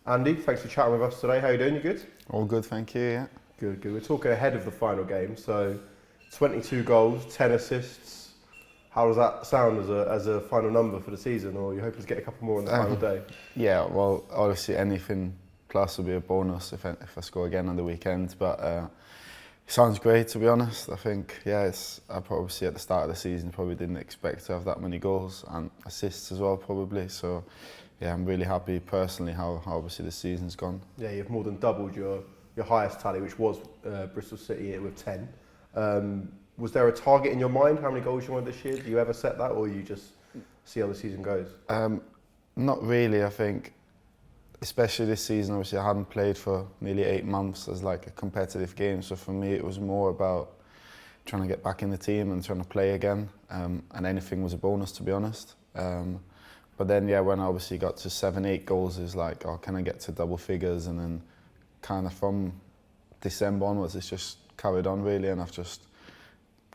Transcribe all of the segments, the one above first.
Andy, thanks for chatting with us today. How are you doing? You good? All good, thank you, yeah. Good. We're talking ahead of the final game, so 22 goals, 10 assists. How does that sound as a final number for the season, or are you hoping to get a couple more on the final day? Yeah, well, obviously anything plus will be a bonus if I score again on the weekend, but it sounds great, to be honest. I think, I probably at the start of the season probably didn't expect to have that many goals and assists as well, probably, so yeah, I'm really happy personally how obviously the season's gone. Yeah, you've more than doubled your highest tally, which was Bristol City with 10. Was there a target in your mind, how many goals you wanted this year? Do you ever set that, or you just see how the season goes? Not really, I think, especially this season, obviously I hadn't played for nearly 8 months as like a competitive game, so for me it was more about trying to get back in the team and trying to play again, and anything was a bonus, to be honest. But then, when I obviously got to 7-8 goals, is like, can I get to double figures? And then kind of from December onwards, it's just carried on really, and I've just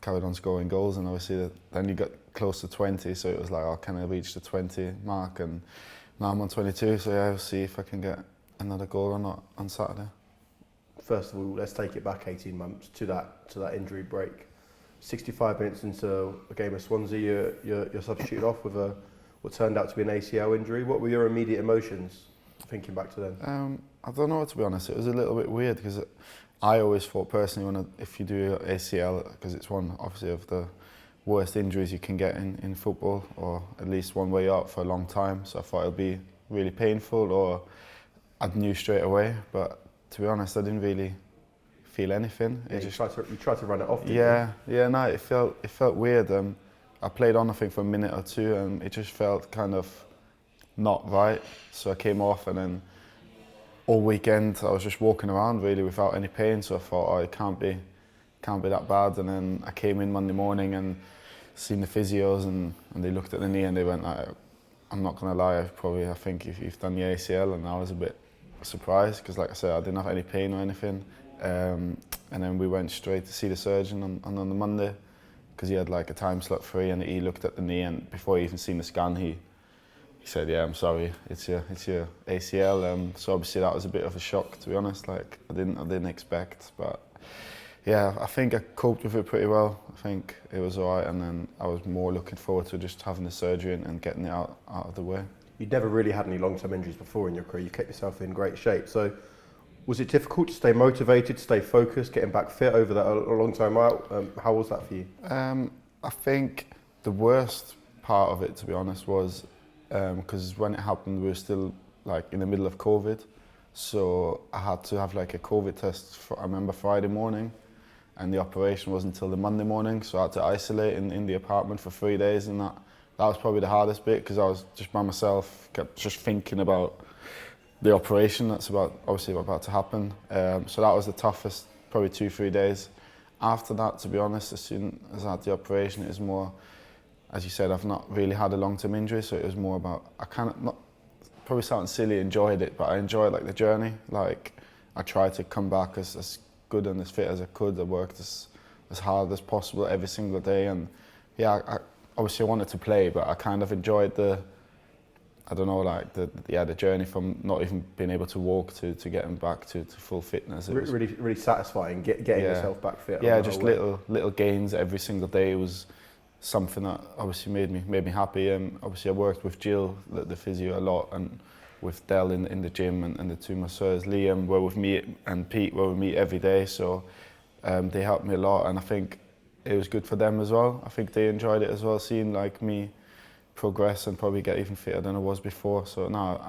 carried on scoring goals, and obviously then you got close to 20, so it was like, can I reach the 20 mark? And now I'm on 22, so I'll see if I can get another goal or not on Saturday. First of all, let's take it back 18 months to that injury break. 65 minutes into a game of Swansea, you're substituted off with what turned out to be an ACL injury. What were your immediate emotions thinking back to then? I don't know, to be honest. It was a little bit weird because I always thought personally if you do ACL, because it's one obviously of the worst injuries you can get in football, or at least one where you're out for a long time, so I thought it would be really painful, or I knew straight away, but to be honest I didn't really feel anything. You tried to run it off, didn't you? No, it felt weird. I played on I think for a minute or two and it just felt kind of not right, so I came off, and then all weekend I was just walking around really without any pain, so I thought, it can't be that bad. And then I came in Monday morning and seen the physios, and they looked at the knee and they went, I'm not gonna lie, I think if you've done the ACL, and I was a bit surprised because like I said, I didn't have any pain or anything. And then we went straight to see the surgeon on the Monday, because he had like a time slot free, and he looked at the knee, and before he even seen the scan, he said, I'm sorry, it's your ACL. So obviously that was a bit of a shock, to be honest. Like I didn't expect, but I think I coped with it pretty well. I think it was alright, and then I was more looking forward to just having the surgery and getting it out of the way. You'd never really had any long-term injuries before in your career. You kept yourself in great shape. So was it difficult to stay motivated, stay focused, getting back fit over that a long time out? How was that for you? I think the worst part of it, to be honest, was because when it happened, we were still like in the middle of COVID. So I had to have like a COVID test, I remember Friday morning, and the operation wasn't until the Monday morning. So I had to isolate in the apartment for 3 days, and that was probably the hardest bit, because I was just by myself, kept just thinking about the operation that's obviously about to happen. So that was the toughest, probably 2-3 days. After that, to be honest, as soon as I had the operation, it was more, as you said, I've not really had a long-term injury, so it was more about, I kind of, not, probably sounding silly, enjoyed it, but I enjoyed like the journey. Like I tried to come back as good and as fit as I could. I worked as hard as possible every single day, and I obviously wanted to play, but I kind of enjoyed the journey from not even being able to walk to getting back to full fitness. It was really satisfying getting yourself back fit. Yeah, just little gains every single day was something that obviously made me happy. And obviously I worked with Jill, the physio, a lot, and with Dell in the gym, and the two masseurs, Liam, were with me, and Pete were with me every day. So they helped me a lot, and I think it was good for them as well. I think they enjoyed it as well, seeing like me progress and probably get even fitter than I was before. So no,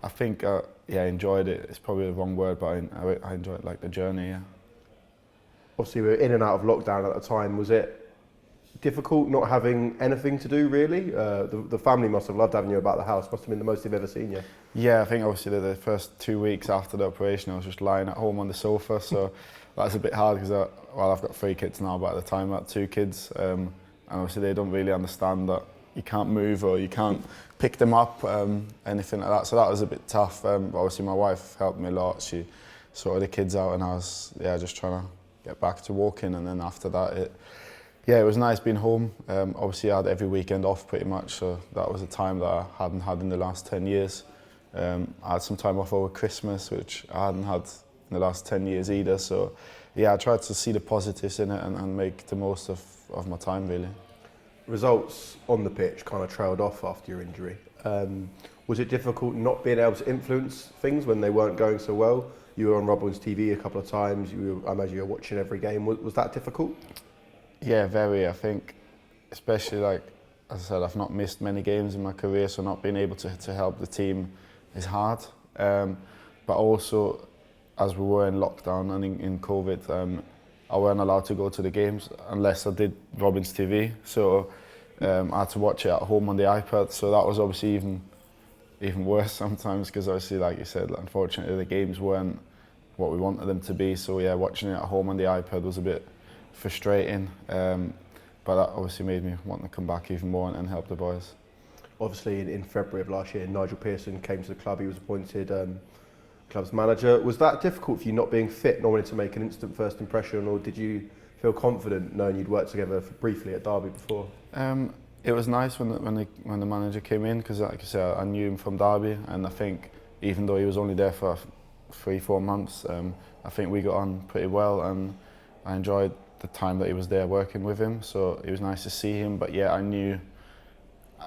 I think enjoyed it. It's probably the wrong word, but I enjoyed like the journey. Yeah. Obviously, we were in and out of lockdown at the time. Was it difficult not having anything to do really? The family must have loved having you about the house. Must have been the most they've ever seen you. Yeah, I think obviously the first 2 weeks after the operation, I was just lying at home on the sofa. So that's a bit hard because I've got 3 kids now, but at the time I had 2 kids, and obviously they don't really understand that you can't move or you can't pick them up, anything like that. So that was a bit tough. Obviously my wife helped me a lot. She sorted the kids out, and I was just trying to get back to walking. And then after that, it was nice being home. Obviously I had every weekend off pretty much, so that was a time that I hadn't had in the last 10 years. I had some time off over Christmas, which I hadn't had in the last 10 years either. So yeah, I tried to see the positives in it and make the most of my time really. Results on the pitch kind of trailed off after your injury. Was it difficult not being able to influence things when they weren't going so well? You were on Robin's TV a couple of times. I imagine you were watching every game. Was that difficult? Yeah, very. I think, especially like, as I said, I've not missed many games in my career, so not being able to help the team is hard. But also, as we were in lockdown and in COVID, I weren't allowed to go to the games unless I did Robin's TV. So I had to watch it at home on the iPad. So that was obviously even worse sometimes, because obviously, like you said, unfortunately the games weren't what we wanted them to be. So yeah, watching it at home on the iPad was a bit frustrating. But that obviously made me want to come back even more and help the boys. Obviously, in February of last year, Nigel Pearson came to the club. He was appointed club's manager. Was that difficult for you, not being fit, not wanting to make an instant first impression, or did you feel confident knowing you'd worked together briefly at Derby before? It was nice when the manager came in, because like I said, I knew him from Derby, and I think even though he was only there for 3-4 months, I think we got on pretty well, and I enjoyed the time that he was there working with him. So it was nice to see him. But yeah, I knew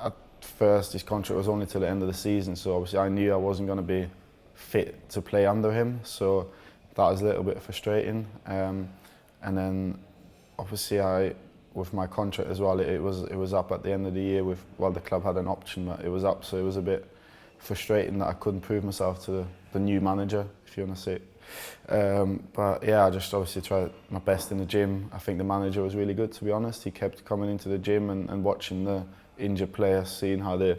at first his contract was only till the end of the season, so obviously I knew I wasn't going to be fit to play under him. So that was a little bit frustrating. And then obviously with my contract as well, it was up at the end of the year. The club had an option, but it was up, so it was a bit frustrating that I couldn't prove myself to the new manager, if you want to say it. But yeah, I just obviously tried my best in the gym. I think the manager was really good, to be honest. He kept coming into the gym and watching the injured players, seeing how they're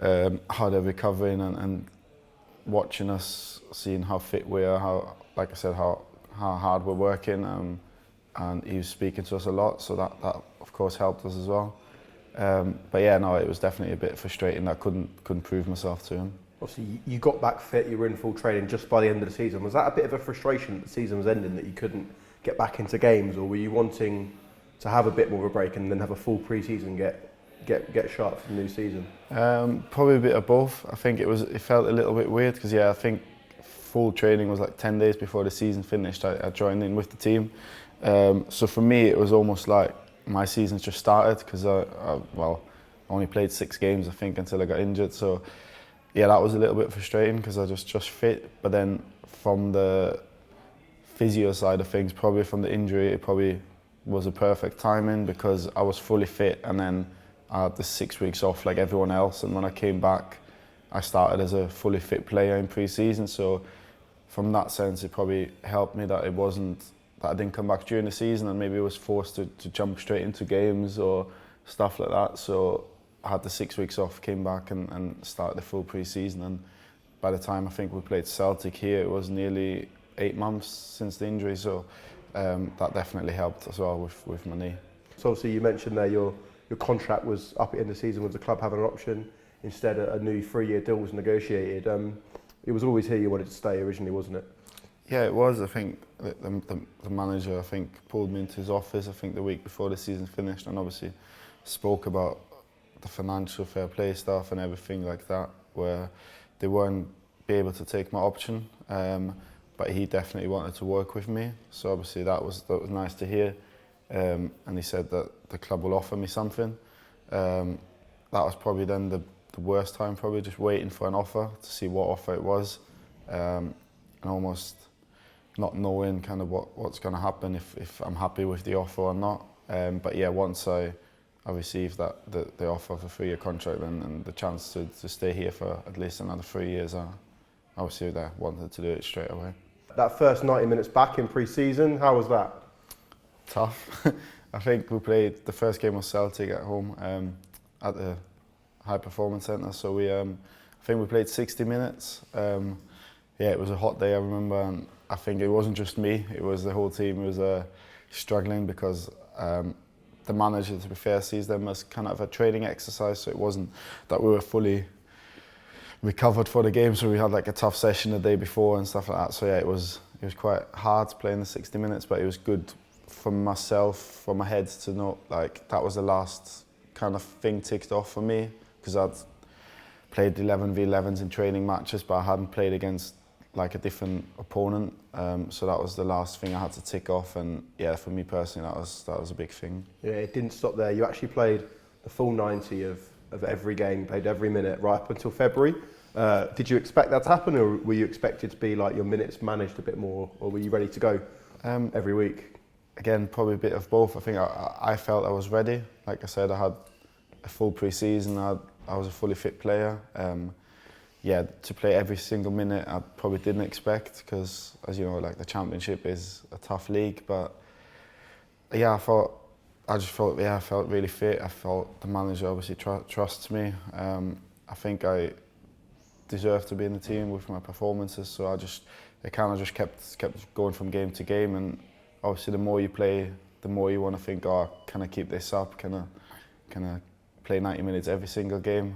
recovering, and watching us, seeing how fit we are, how, like I said, how hard we're working. And he was speaking to us a lot, so that of course helped us as well. But yeah, no, it was definitely a bit frustrating that I couldn't prove myself to him. Obviously, you got back fit, you were in full training just by the end of the season. Was that a bit of a frustration that the season was ending, that you couldn't get back into games, or were you wanting to have a bit more of a break and then have a full pre-season, get sharp for the new season? Probably a bit of both. I think it felt a little bit weird, because yeah, I think full training was like 10 days before the season finished. I joined in with the team. So for me, it was almost like my season's just started, because I only played 6 games, I think, until I got injured. So yeah, that was a little bit frustrating, because I just fit. But then from the physio side of things, probably from the injury, it probably was a perfect timing, because I was fully fit, and then I had the 6 weeks off like everyone else. And when I came back, I started as a fully fit player in pre-season. So from that sense, it probably helped me that I didn't come back during the season and maybe was forced to jump straight into games or stuff like that. So I had the 6 weeks off, came back and started the full pre-season. And by the time I think we played Celtic here, it was nearly 8 months since the injury. So that definitely helped as well with my knee. So obviously you mentioned there your contract was up at the end of the season with the club having an option. Instead, a new 3-year deal was negotiated. It was always here you wanted to stay originally, wasn't it? Yeah, it was. I think the manager, pulled me into his office, I think the week before the season finished, and obviously spoke about the financial fair play stuff and everything like that, where they weren't be able to take my option, but he definitely wanted to work with me. So obviously that was nice to hear, and he said that the club will offer me something. That was probably then the worst time, probably just waiting for an offer to see what offer it was, and almost not knowing kind of what's going to happen, if I'm happy with the offer or not. But yeah, once I received the offer of a 3-year contract and the chance to stay here for at least another 3 years, I obviously wanted to do it straight away. That first 90 minutes back in pre-season, how was that? Tough. I think we played the first game was Celtic at home at the High Performance Centre. So I think we played 60 minutes. Yeah, it was a hot day, I remember, and I think it wasn't just me, it was the whole team. It was struggling because the manager, to be fair, sees them as kind of a training exercise, so it wasn't that we were fully recovered for the game, so we had like a tough session the day before and stuff like that. So yeah, it was quite hard playing the 60 minutes, but it was good for myself, for my head, to know like that was the last kind of thing ticked off for me, because I'd played 11v11s in training matches, but I hadn't played against like a different opponent. So that was the last thing I had to tick off, and yeah, for me personally, that was a big thing. Yeah, it didn't stop there. You actually played the full 90 of every game, played every minute right up until February. Did you expect that to happen, or were you expected to be like your minutes managed a bit more, or were you ready to go every week? Again, probably a bit of both. I think I felt I was ready. Like I said, I had a full pre-season. I was a fully fit player. Yeah, to play every single minute I probably didn't expect, because as you know, like the Championship is a tough league. But yeah, I felt really fit. I felt the manager obviously trusts me. I think I deserve to be in the team with my performances, so it kind of just kept going from game to game. And obviously the more you play, the more you want to think, oh, can I keep this up? Can I play 90 minutes every single game?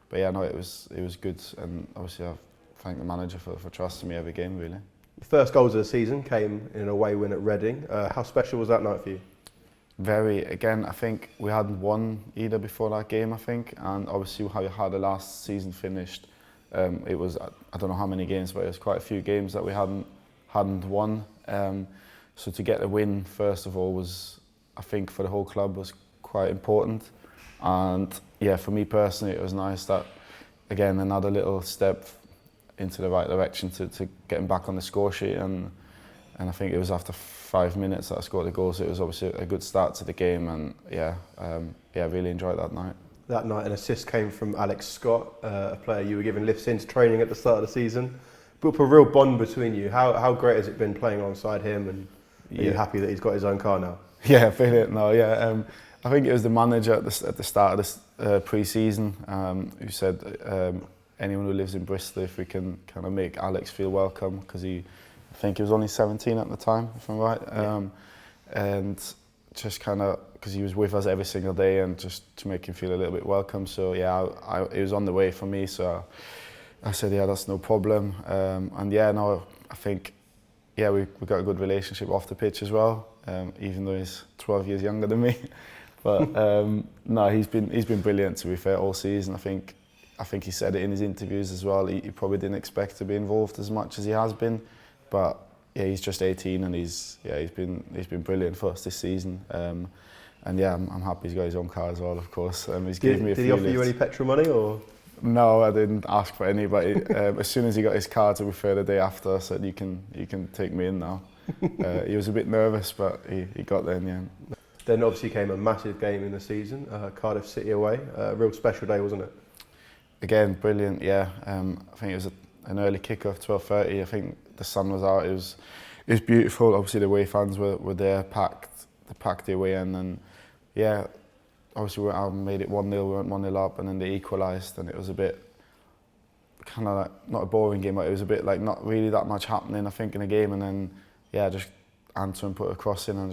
But yeah, no, it was good, and obviously I thank the manager for trusting me every game, really. The first goals of the season came in an away win at Reading. How special was that night for you? Very. Again, I think we hadn't won either before that game, I think, and obviously how the last season finished, it was, I don't know how many games, but it was quite a few games that we hadn't won. So to get a win, first of all, was, I think for the whole club, was quite important. And yeah, for me personally, it was nice that, again, another little step into the right direction to getting back on the score sheet. And I think it was after 5 minutes that I scored the goal, so it was obviously a good start to the game. And yeah, I really enjoyed that night. That night, an assist came from Alex Scott, a player you were given lifts into training at the start of the season. Built up a real bond between you. How great has it been playing alongside him, and are you happy that he's got his own car now? Yeah, brilliant. No, yeah. I think it was the manager at the start of this pre-season who said anyone who lives in Bristol, if we can kind of make Alex feel welcome, because I think he was only 17 at the time, if I'm right, and just kind of because he was with us every single day, and just to make him feel a little bit welcome. So yeah, it was on the way for me, so I said, yeah, that's no problem. And yeah, no, I think we got a good relationship off the pitch as well, even though he's 12 years younger than me. But no, he's been brilliant, to be fair, all season. I think he said it in his interviews as well. He probably didn't expect to be involved as much as he has been, but yeah, he's just 18, and he's been brilliant for us this season. And yeah, I'm happy he's got his own car as well, of course. Did he offer you any petrol money, or? No, I didn't ask for any, but as soon as he got his car, to be fair, the day after, I said, you can take me in now. He was a bit nervous, but he got there in the end. Then obviously came a massive game in the season, Cardiff City away. A real special day, wasn't it? Again, brilliant, yeah. I think it was an early kick-off, 12:30. I think the sun was out. It was beautiful. Obviously, the away fans were there, packed the away end, and yeah, obviously I made it 1-0. We went 1-0 up, and then they equalised, and it was a bit kind of like, not a boring game, but it was a bit like not really that much happening, I think, in the game. And then yeah, just Antoine put a cross in, and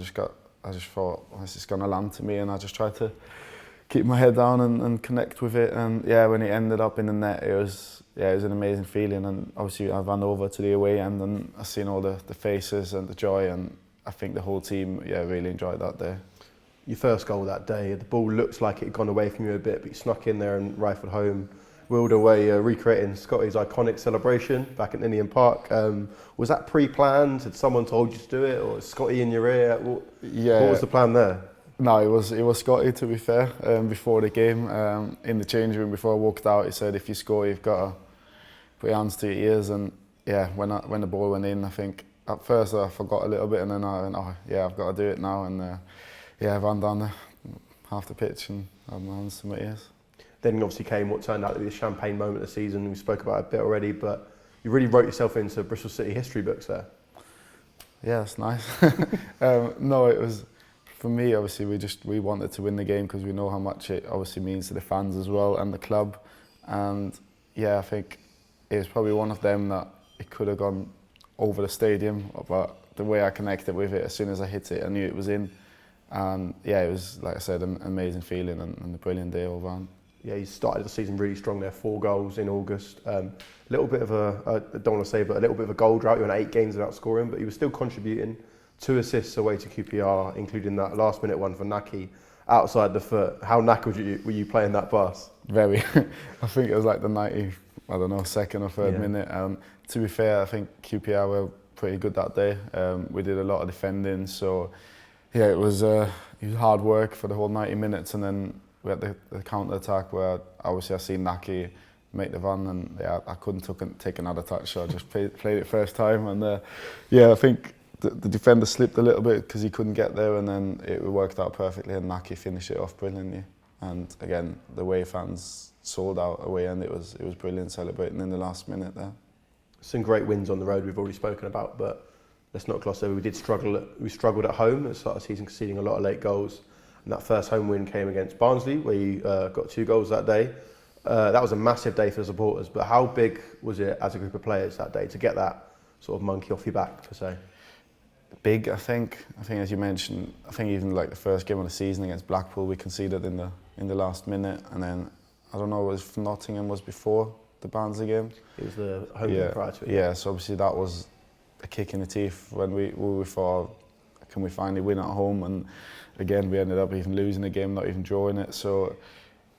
I just thought, well, this is going to land to me, and I just tried to keep my head down and connect with it. And yeah, when it ended up in the net, it was an amazing feeling. And obviously I ran over to the away end, and I seen all the faces and the joy, and I think the whole team really enjoyed that day. Your first goal that day, the ball looked like it had gone away from you a bit, but you snuck in there and rifled home, wheeled away, recreating Scotty's iconic celebration back at Ninian Park. Was that pre-planned? Had someone told you to do it, or was Scotty in your ear? What was the plan there? No, it was Scotty, to be fair. Before the game, in the changing room, before I walked out, he said, if you score, you've got to put your hands to your ears. And yeah, when the ball went in, I think at first I forgot a little bit, and then I went, oh yeah, I've got to do it now. And I ran down half the pitch and had my hands to my ears. Then obviously came what turned out to be the champagne moment of the season. We spoke about it a bit already, but you really wrote yourself into Bristol City history books there. Yeah, that's nice. No, it was, for me, obviously, we wanted to win the game because we know how much it obviously means to the fans as well and the club. And yeah, I think it was probably one of them that it could have gone over the stadium, but the way I connected with it, as soon as I hit it, I knew it was in. And yeah, it was, like I said, an amazing feeling and a brilliant day all round. Yeah, he started the season really strong there, 4 goals in August. A little bit of I don't want to say, but a little bit of a goal drought. He went 8 games without scoring, but he was still contributing. 2 assists away to QPR, including that last minute one for Naki. outside the foot. How knackered were you playing that pass? Very. I think it was like the 90, I don't know, second or third minute. To be fair, I think QPR were pretty good that day. We did a lot of defending, so yeah, it was hard work for the whole 90 minutes, and then we had the counter attack where obviously I seen Naki make the run, and yeah, I couldn't take another touch, so I just played it first time, and yeah, I think the defender slipped a little bit because he couldn't get there, and then it worked out perfectly, and Naki finished it off brilliantly. And again, the way fans sold out away, and it was brilliant celebrating in the last minute there. Some great wins on the road we've already spoken about, but let's not gloss over. We struggled at home at the start of the season, conceding a lot of late goals. And that first home win came against Barnsley, where you got 2 goals that day. That was a massive day for the supporters. But how big was it as a group of players that day to get that sort of monkey off your back, per se? Big, I think. As you mentioned, I think even like the first game of the season against Blackpool, we conceded in the last minute, and then I don't know if Nottingham was before the Barnsley game. It was the home game prior to it. Yeah, so obviously that was a kick in the teeth when we thought, can we finally win at home? And again, we ended up even losing the game, not even drawing it. So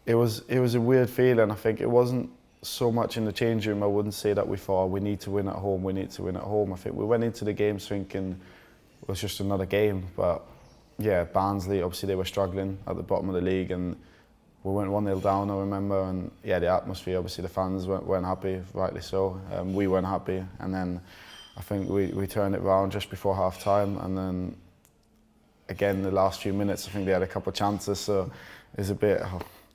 it was a weird feeling. I think it wasn't so much in the change room. I wouldn't say that we thought we need to win at home. I think we went into the games thinking it was just another game. But yeah, Barnsley, obviously they were struggling at the bottom of the league, and we went 1-0 down, I remember, and yeah, the atmosphere, obviously the fans weren't happy, rightly so. We weren't happy, and then I think we turned it around just before half time, and then again the last few minutes I think they had a couple of chances, so it's a bit,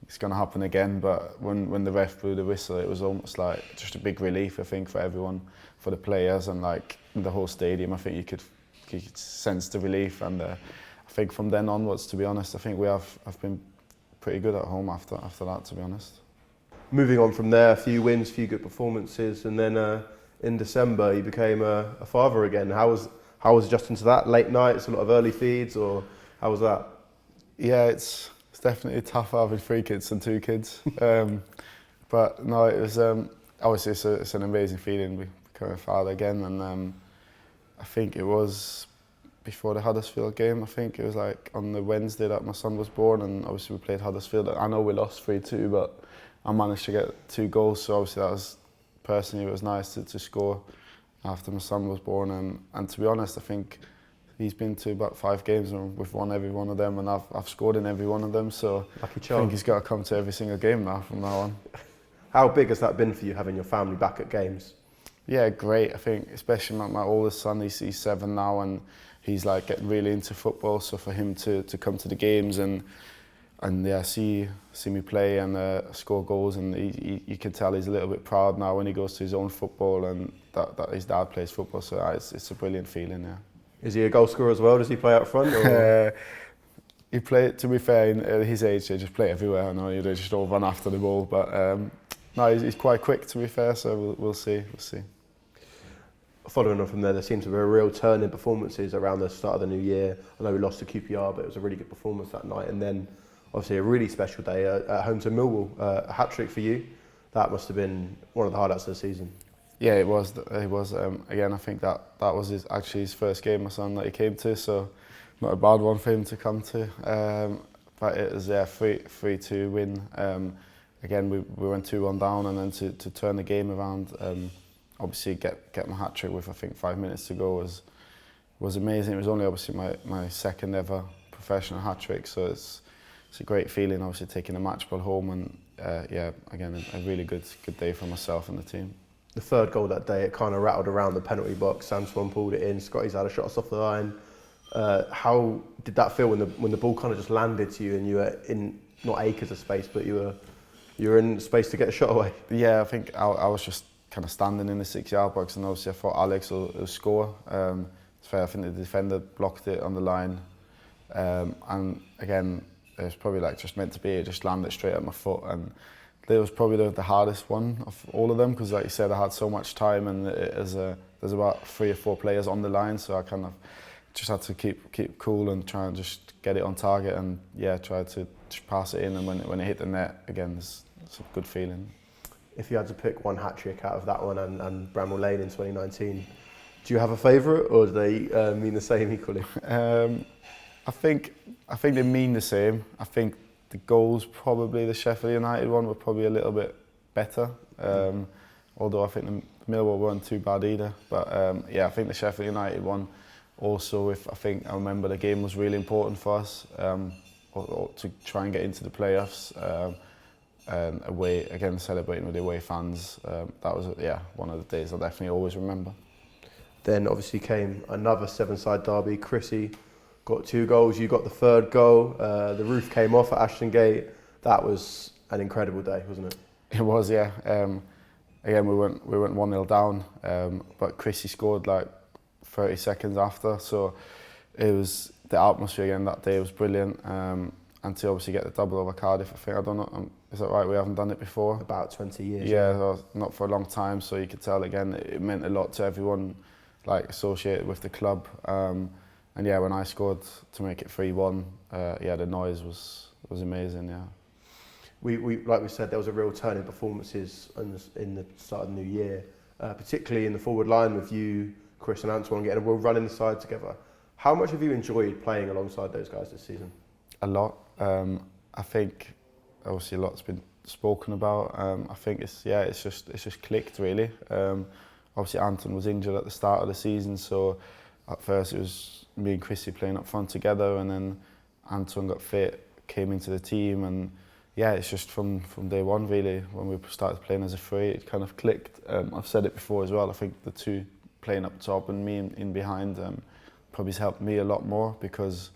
it's going to happen again. But when the ref blew the whistle, it was almost like just a big relief, I think, for everyone, for the players, and like the whole stadium. I think you could sense the relief, and I think from then onwards, to be honest, I think I've been pretty good at home after that, to be honest. Moving on from there, a few wins, a few good performances, and then in December you became a father again. How was adjusting to that? Late nights, a lot of early feeds, or how was that? Yeah, it's definitely tough having 3 kids and 2 kids. But no, it was obviously it's an amazing feeling becoming a father again, and I think it was before the Huddersfield game. I think it was like on the Wednesday that my son was born, and obviously we played Huddersfield. I know we lost 3-2, but I managed to get 2 goals, so obviously that was, personally, it was nice to score after my son was born. And to be honest, I think he's been to about 5 games and we've won every one of them, and I've scored in every one of them, so Lucky I charm. think he's got to come to every single game now from now on. How big has that been for you, having your family back at games? Yeah, great. I think especially my oldest son, he's 7 now, and he's like getting really into football, so for him to come to the games and yeah, see me play and score goals, and you can tell he's a little bit proud now when he goes to his own football, and that his dad plays football, so it's a brilliant feeling, yeah. Is he a goal scorer as well? Does he play up front? Or? He play, to be fair, at his age they just play everywhere. I know they just all run after the ball, but no, he's quite quick, to be fair, so we'll see. Following on from there seems to be a real turn in performances around the start of the new year. I know we lost to QPR, but it was a really good performance that night, and then obviously a really special day at home to Millwall, a hat-trick for you. That must have been one of the highlights of the season. Yeah, it was. Again, I think that was actually his first game, my son, that he came to, so not a bad one for him to come to. But it was a 3-2 win. Again, we went 2-1 down, and then to turn the game around, obviously get my hat-trick with I think 5 minutes to go was amazing. It was only obviously my second ever professional hat-trick, so it's a great feeling, obviously taking a match ball home, and yeah, again, a really good day for myself and the team. The third goal that day, it kind of rattled around the penalty box. Antoine pulled it in. Scotty's had a shot us off the line. How did that feel when the ball kind of just landed to you and you were in not acres of space, but you were in space to get a shot away? Yeah, I think I was just kind of standing in the 6-yard box, and obviously I thought Alex will score. It's fair, I think the defender blocked it on the line, and again, it was probably like just meant to be. It just landed straight at my foot, and it was probably the hardest one of all of them, because like you said, I had so much time, and there's about 3 or 4 players on the line, so I kind of just had to keep cool and try and just get it on target, and yeah, try to just pass it in, and when it hit the net, again, it's a good feeling. If you had to pick one hat-trick out of that one and Bramall Lane in 2019, do you have a favourite, or do they mean the same equally? I think they mean the same. I think the goals, probably the Sheffield United one, were probably a little bit better. Although I think the Millwall weren't too bad either. But yeah, I think the Sheffield United one also, I remember the game was really important for us to try and get into the playoffs. And away, again, celebrating with the away fans. That was one of the days I'll definitely always remember. Then obviously came another seven-side derby. Chrissy got 2 goals, you got the 3rd goal. The roof came off at Ashton Gate. That was an incredible day, wasn't it? It was, yeah. Again, we went 1-0 down, but Chrissy scored like 30 seconds after. So it was, the atmosphere again that day was brilliant. And to obviously get the double over Cardiff, I don't know, is that right? We haven't done it before? About 20 years. Yeah, not for a long time. So you could tell again, it meant a lot to everyone like associated with the club. And yeah, when I scored to make it 3-1, the noise was amazing. Yeah. We like we said, there was a real turn in performances in the start of the new year, particularly in the forward line with you, Chris and Antoine getting a real run in the side together. How much have you enjoyed playing alongside those guys this season? A lot. I think obviously a lot's been spoken about. I think it's just clicked really. Obviously Antoine was injured at the start of the season, so at first it was me and Chrissy playing up front together, and then Antoine got fit, came into the team, and yeah, it's just from day one really, when we started playing as a 3, it kind of clicked. I've said it before as well, I think the 2 playing up top and me in behind probably has helped me a lot more, because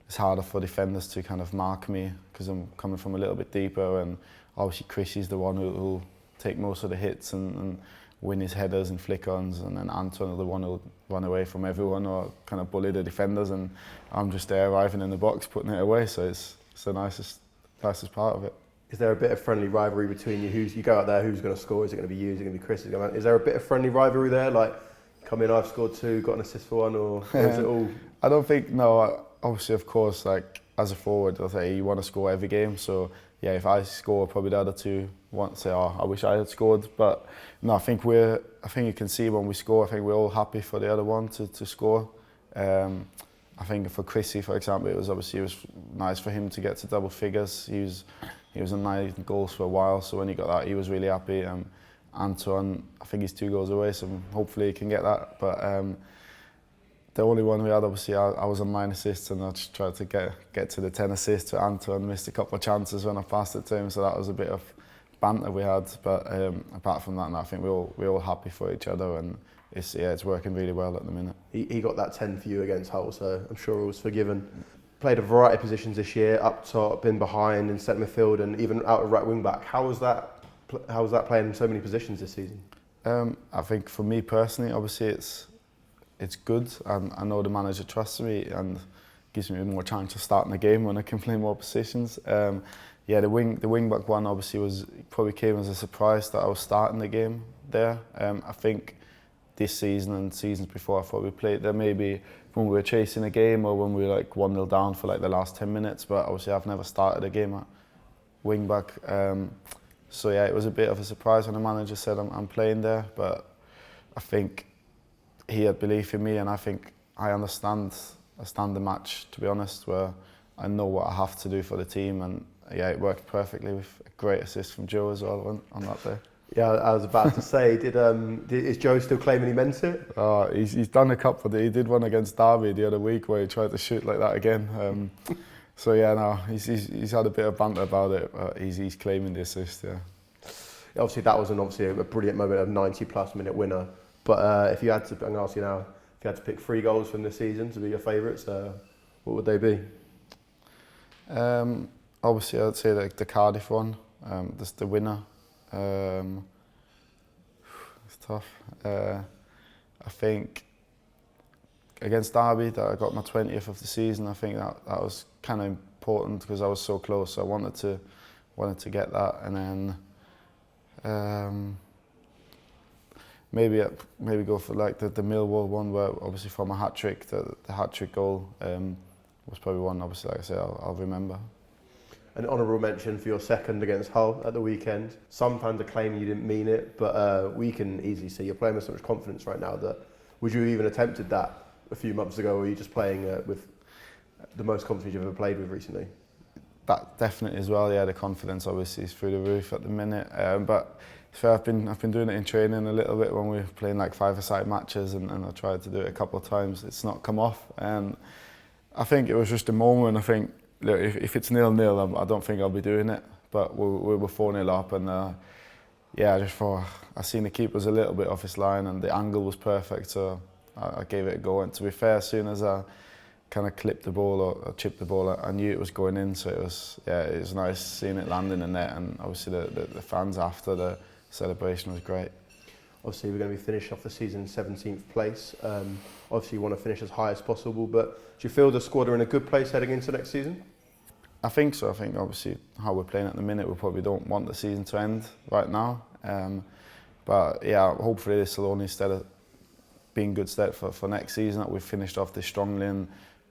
it's harder for defenders to kind of mark me because I'm coming from a little bit deeper, and obviously Chrissy's the one who'll take most of the hits and win his headers and flick-ons, and then Antoine is the one who'll run away from everyone or kind of bully the defenders, and I'm just there arriving in the box putting it away, so it's the nicest part of it. Is there a bit of friendly rivalry between you? You go out there, who's going to score? Is it going to be you? Is it going to be Chris? Is there a bit of friendly rivalry there? Like, come in, I've scored 2, got an assist for 1, or is it all? I don't think, no. Obviously, of course, like as a forward, I'll say you want to score every game. So yeah, if I score, probably the other 2 want to say, oh, I wish I had scored. But no, I think you can see when we score, I think we're all happy for the other one to score. I think for Chrissy, for example, it was nice for him to get to double figures. He was on 9 goals for a while, so when he got that, he was really happy. Antoine, I think he's 2 goals away, so hopefully he can get that. But the only one we had, obviously, I was on 9 assists, and I just tried to get to the 10 assists. To Antoine missed a couple of chances when I passed it to him, so that was a bit of banter we had. But apart from that, no, I think we're all happy for each other, and it's working really well at the minute. He got that 10 for you against Hull, so I'm sure it was forgiven. Played a variety of positions this year, up top, in behind, in centre midfield, and even out of right wing back. How was that playing in so many positions this season? I think for me personally, obviously it's good, and I know the manager trusts me and gives me more chance of starting the game when I can play more positions. The wing back one obviously probably came as a surprise that I was starting the game there. I think this season and seasons before, I thought we played there maybe when we were chasing a game or when we were like 1-0 down for like the last 10 minutes, but obviously I've never started a game at wing back. So yeah, it was a bit of a surprise when the manager said I'm playing there, but I think he had belief in me, and I think I understand the match, to be honest, where I know what I have to do for the team, and yeah, it worked perfectly with a great assist from Joe as well on that day. Yeah, I was about to say, is Joe still claiming he meant it? He's done a couple. He did one against Derby the other week where he tried to shoot like that again. So yeah, no, he's had a bit of banter about it, but he's claiming the assist. Yeah. Obviously, that was a brilliant moment, of 90+ minute winner. But if you had to, I'm going to ask you now, if you had to pick 3 goals from this season to be your favourites, what would they be? Obviously, I'd say the Cardiff one, just the winner. It's tough. I think against Derby, that I got my 20th of the season. I think that was kind of important because I was so close. So I wanted to get that, and then maybe go for like the Millwall one, where obviously from a hat trick, the hat trick goal was probably one. Obviously, like I say, I'll remember. An honourable mention for your second against Hull at the weekend. Some fans are claiming you didn't mean it, but we can easily see you're playing with so much confidence right now that would you even attempted that a few months ago, or were you just playing with? the most confidence you've ever played with recently? That definitely as well. Yeah, the confidence obviously is through the roof at the minute. But fair, I've been doing it in training a little bit when we were playing like five-a-side matches, and I tried to do it a couple of times. It's not come off, and I think it was just a moment. I think, look, if it's 0-0, I don't think I'll be doing it. But we were 4-0 up, and yeah, I just thought I seen the keeper was a little bit off his line, and the angle was perfect, so I gave it a go. And to be fair, as soon as I kind of clipped the ball or chipped the ball, I knew it was going in. So it was nice seeing it land in the net, and obviously the fans after the celebration was great. Obviously, we're going to be finishing off the season 17th place. Obviously, you want to finish as high as possible, but do you feel the squad are in a good place heading into next season? I think so. I think obviously how we're playing at the minute, we probably don't want the season to end right now. But yeah, hopefully this will only be in good stead for next season, that we've finished off this strongly and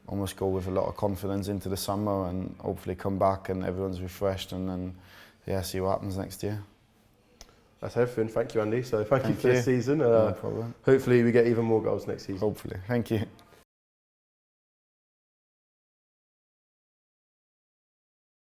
almost go with a lot of confidence into the summer, and hopefully come back and everyone's refreshed, and then see what happens next year. That's everything. Thank you, Andy. So thank you for this season. No problem. Hopefully we get even more goals next season. Hopefully. Thank you.